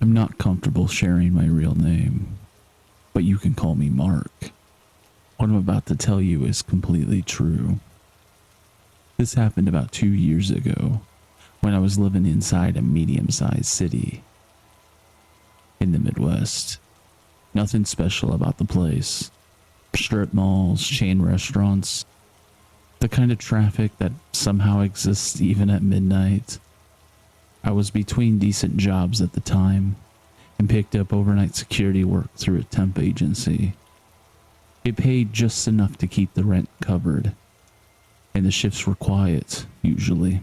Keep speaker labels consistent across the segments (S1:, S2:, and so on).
S1: I'm not comfortable sharing my real name, but you can call me Mark. What I'm about to tell you is completely true. This happened about 2 years ago when I was living inside a medium-sized city in the Midwest. Nothing special about the place. Strip malls, chain restaurants, the kind of traffic that somehow exists even at midnight. I was between decent jobs at the time and picked up overnight security work through a temp agency. It paid just enough to keep the rent covered, and the shifts were quiet, usually.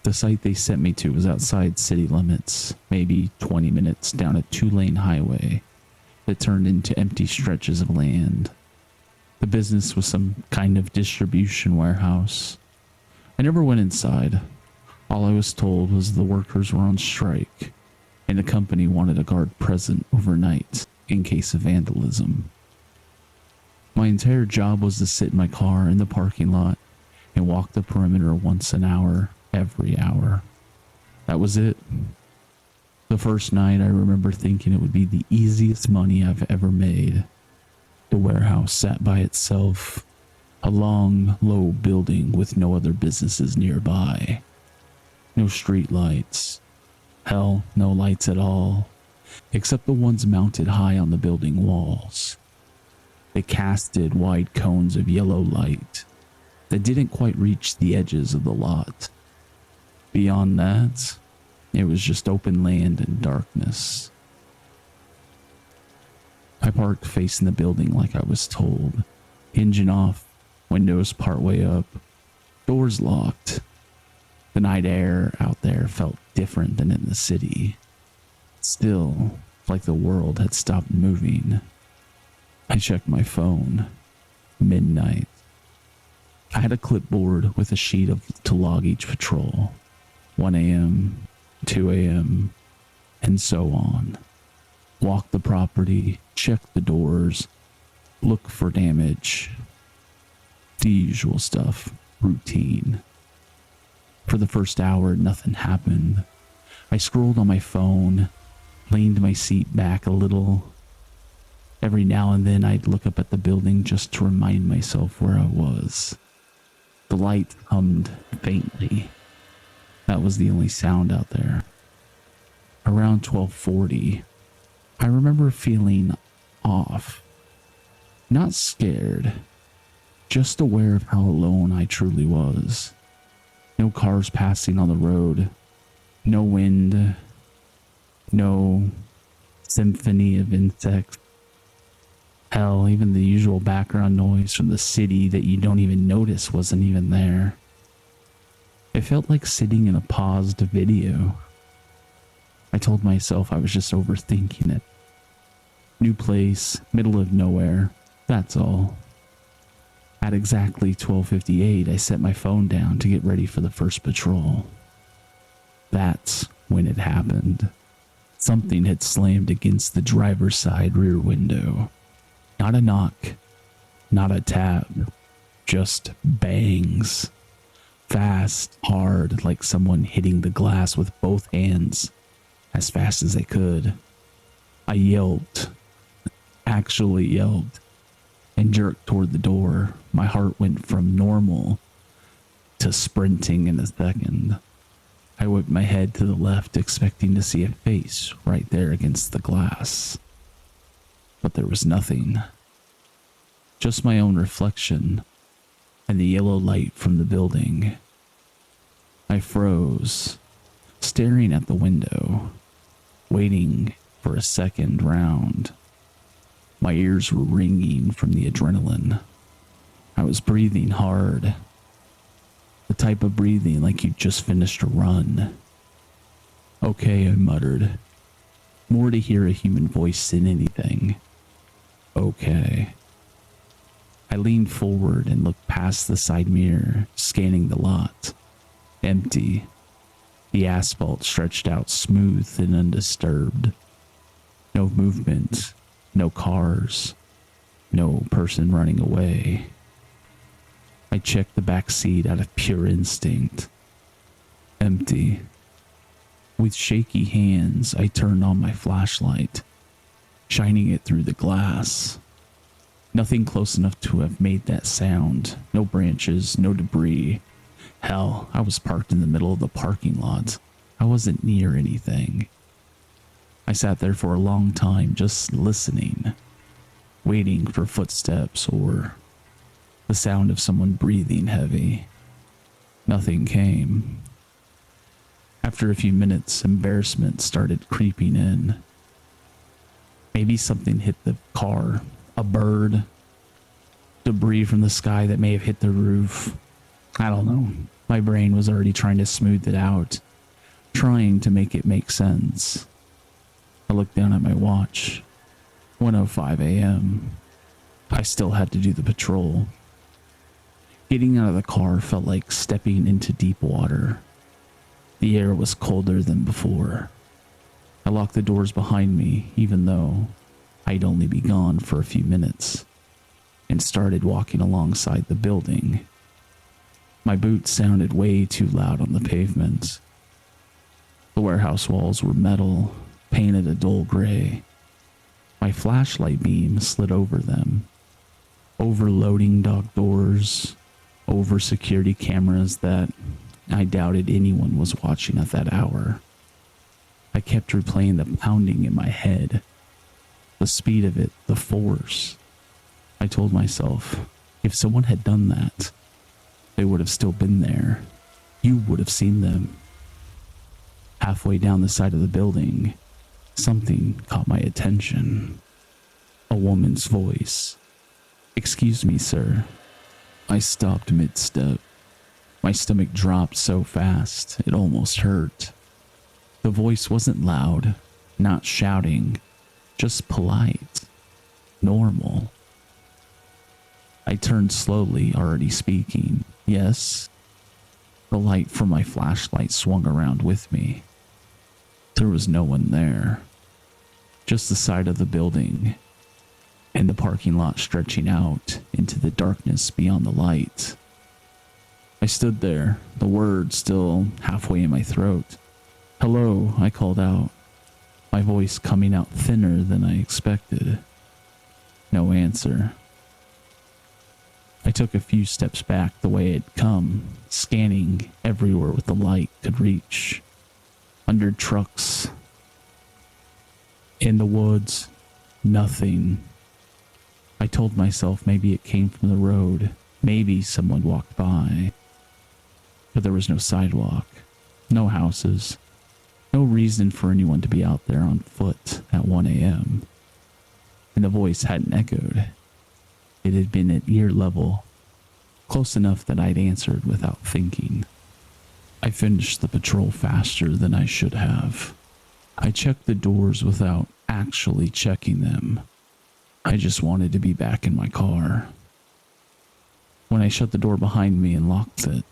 S1: The site they sent me to was outside city limits, maybe 20 minutes down a 2-lane highway that turned into empty stretches of land. The business was some kind of distribution warehouse. I never went inside. All I was told was the workers were on strike, and the company wanted a guard present overnight in case of vandalism. My entire job was to sit in my car in the parking lot and walk the perimeter once an hour, every hour. That was it. The first night, I remember thinking it would be the easiest money I've ever made. The warehouse sat by itself, a long, low building with no other businesses nearby. No street lights. Hell, no lights at all, except the ones mounted high on the building walls. They casted wide cones of yellow light that didn't quite reach the edges of the lot. Beyond that, it was just open land and darkness. I parked facing the building like I was told. Engine off, windows partway up, doors locked. The night air out there felt different than in the city. Still, like the world had stopped moving. I checked my phone. Midnight. I had a clipboard with a sheet to log each patrol. 1 a.m., 2 a.m., and so on. Walk the property, check the doors, look for damage. The usual stuff, routine. For the first hour, nothing happened. I scrolled on my phone, leaned my seat back a little. Every now and then I'd look up at the building just to remind myself where I was. The light hummed faintly. That was the only sound out there. Around 12:40, I remember feeling off. Not scared, just aware of how alone I truly was. No cars passing on the road, no wind, no symphony of insects. Hell, even the usual background noise from the city that you don't even notice wasn't even there. It felt like sitting in a paused video. I told myself I was just overthinking it. New place, middle of nowhere, that's all. At exactly 12:58, I set my phone down to get ready for the first patrol. That's when it happened. Something had slammed against the driver's side rear window. Not a knock, not a tap, just bangs. Fast, hard, like someone hitting the glass with both hands as fast as they could. I yelped, actually yelped, and jerked toward the door. My heart went from normal to sprinting in a second. I whipped my head to the left, expecting to see a face right there against the glass. But there was nothing. Just my own reflection and the yellow light from the building. I froze, staring at the window, waiting for a second round. My ears were ringing from the adrenaline. I was breathing hard. The type of breathing like you'd just finished a run. Okay, I muttered. More to hear a human voice than anything. Okay. I leaned forward and looked past the side mirror, scanning the lot. Empty. The asphalt stretched out smooth and undisturbed. No movement, no cars, no person running away. I checked the back seat out of pure instinct. Empty. With shaky hands, I turned on my flashlight, shining it through the glass. Nothing close enough to have made that sound. No branches, no debris. Hell, I was parked in the middle of the parking lot. I wasn't near anything. I sat there for a long time just listening, waiting for footsteps or the sound of someone breathing heavy. Nothing came. After a few minutes, embarrassment started creeping in. Maybe something hit the car, a bird, debris from the sky that may have hit the roof. I don't know. My brain was already trying to smooth it out, trying to make it make sense. I looked down at my watch. 1:05 a.m. I still had to do the patrol. Getting out of the car felt like stepping into deep water. The air was colder than before. I locked the doors behind me, even though I'd only be gone for a few minutes, and started walking alongside the building. My boots sounded way too loud on the pavement. The warehouse walls were metal, painted a dull gray. My flashlight beam slid over them, over loading dock doors, over security cameras that I doubted anyone was watching at that hour. I kept replaying the pounding in my head, the speed of it, the force. I told myself, if someone had done that, they would have still been there. You would have seen them. Halfway down the side of the building, something caught my attention. A woman's voice. "Excuse me, sir." I stopped mid-step. My stomach dropped so fast, it almost hurt. The voice wasn't loud, not shouting, just polite, normal. I turned slowly, already speaking. Yes. The light from my flashlight swung around with me. There was no one there. Just the side of the building, and the parking lot stretching out into the darkness beyond the light. I stood there, the words still halfway in my throat. "Hello," I called out, my voice coming out thinner than I expected. No answer. I took a few steps back the way I'd come, scanning everywhere with the light could reach. Under trucks, in the woods, nothing. I told myself maybe it came from the road, maybe someone walked by. But there was no sidewalk, no houses, no reason for anyone to be out there on foot at 1 a.m. And the voice hadn't echoed. It had been at ear level, close enough that I'd answered without thinking. I finished the patrol faster than I should have. I checked the doors without actually checking them. I just wanted to be back in my car. When I shut the door behind me and locked it,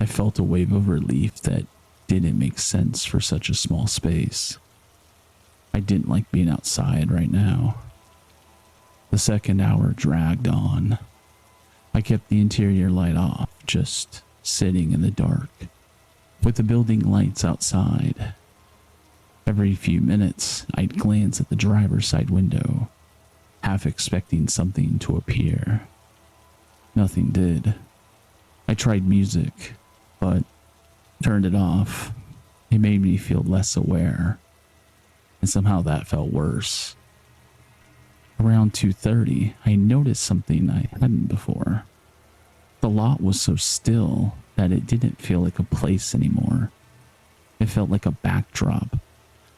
S1: I felt a wave of relief that didn't make sense for such a small space. I didn't like being outside right now. The second hour dragged on. I kept the interior light off, just sitting in the dark, with the building lights outside. Every few minutes, I'd glance at the driver's side window, half expecting something to appear. Nothing did. I tried music, but turned it off. It made me feel less aware, and somehow that felt worse. Around 2:30, I noticed something I hadn't before. The lot was so still that it didn't feel like a place anymore. It felt like a backdrop,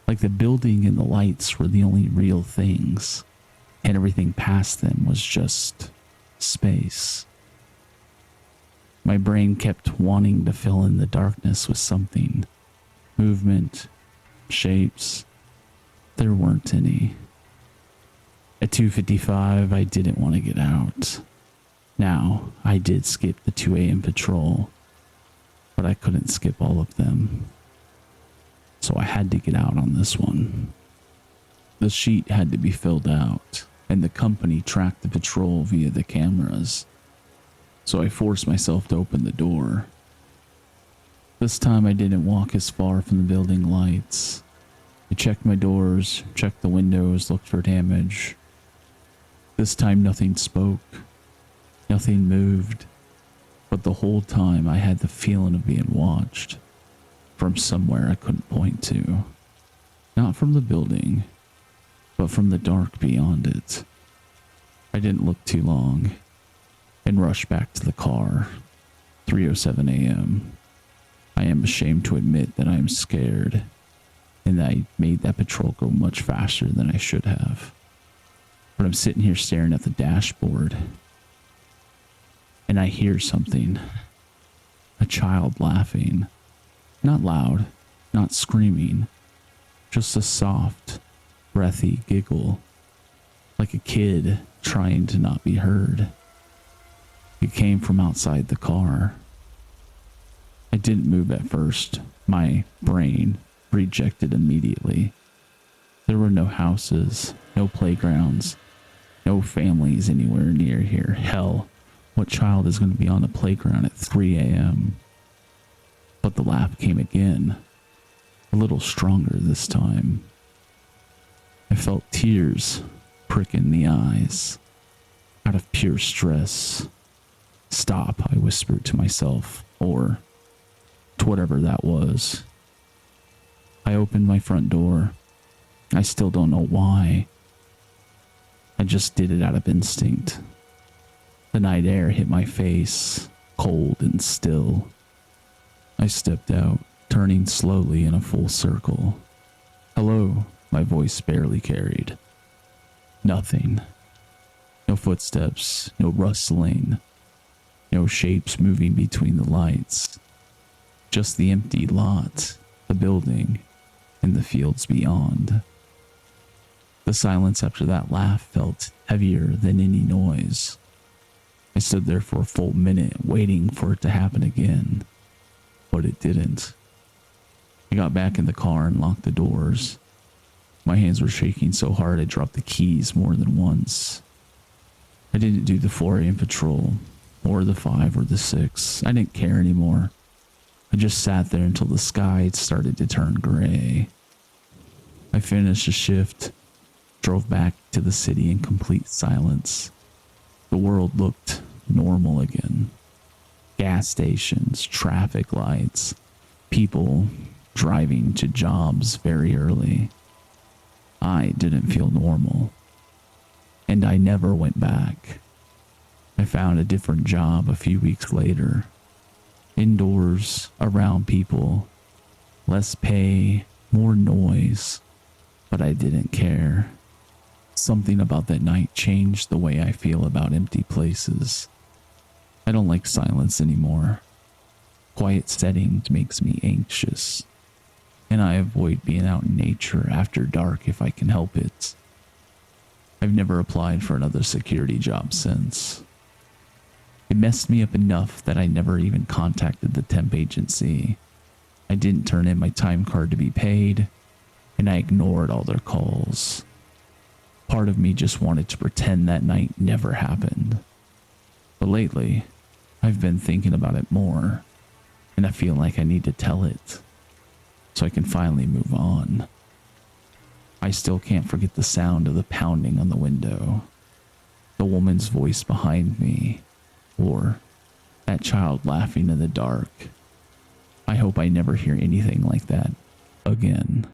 S1: like the building and the lights were the only real things, and everything past them was just space. My brain kept wanting to fill in the darkness with something. Movement, shapes. There weren't any. At 2:55, I didn't want to get out. Now, I did skip the 2 a.m. patrol, but I couldn't skip all of them. So I had to get out on this one. The sheet had to be filled out, and the company tracked the patrol via the cameras. So I forced myself to open the door. This time I didn't walk as far from the building lights. I checked my doors, checked the windows, looked for damage. This time nothing spoke, nothing moved, but the whole time I had the feeling of being watched from somewhere I couldn't point to. Not from the building, but from the dark beyond it. I didn't look too long and rushed back to the car. 3:07 a.m. I am ashamed to admit that I am scared and that I made that patrol go much faster than I should have. But I'm sitting here staring at the dashboard and I hear something. A child laughing. Not loud, not screaming, just a soft, breathy giggle, like a kid trying to not be heard. It came from outside the car. I didn't move at first. My brain rejected immediately. There were no houses, no playgrounds, no families anywhere near here. Hell, what child is going to be on the playground at 3 a.m.? But the laugh came again, a little stronger this time. I felt tears prick in the eyes, out of pure stress. Stop, I whispered to myself, or to whatever that was. I opened my front door. I still don't know why. I just did it out of instinct. The night air hit my face, cold and still. I stepped out, turning slowly in a full circle. Hello, my voice barely carried. Nothing. No footsteps, no rustling, no shapes moving between the lights. Just the empty lot, the building, and the fields beyond. The silence after that laugh felt heavier than any noise. I stood there for a full minute waiting for it to happen again, but it didn't. I got back in the car and locked the doors. My hands were shaking so hard I dropped the keys more than once. I didn't do the 4 a.m. patrol, or the 5 or the 6. I didn't care anymore. I just sat there until the sky started to turn gray. I finished a shift, drove back to the city in complete silence. The world looked normal again. Gas stations, traffic lights, people driving to jobs very early. I didn't feel normal, and I never went back. I found a different job a few weeks later. Indoors, around people, less pay, more noise, but I didn't care. Something about that night changed the way I feel about empty places. I don't like silence anymore. Quiet settings makes me anxious, and I avoid being out in nature after dark if I can help it. I've never applied for another security job since. It messed me up enough that I never even contacted the temp agency. I didn't turn in my time card to be paid, and I ignored all their calls. Part of me just wanted to pretend that night never happened. But lately, I've been thinking about it more, and I feel like I need to tell it, so I can finally move on. I still can't forget the sound of the pounding on the window, the woman's voice behind me, or that child laughing in the dark. I hope I never hear anything like that again.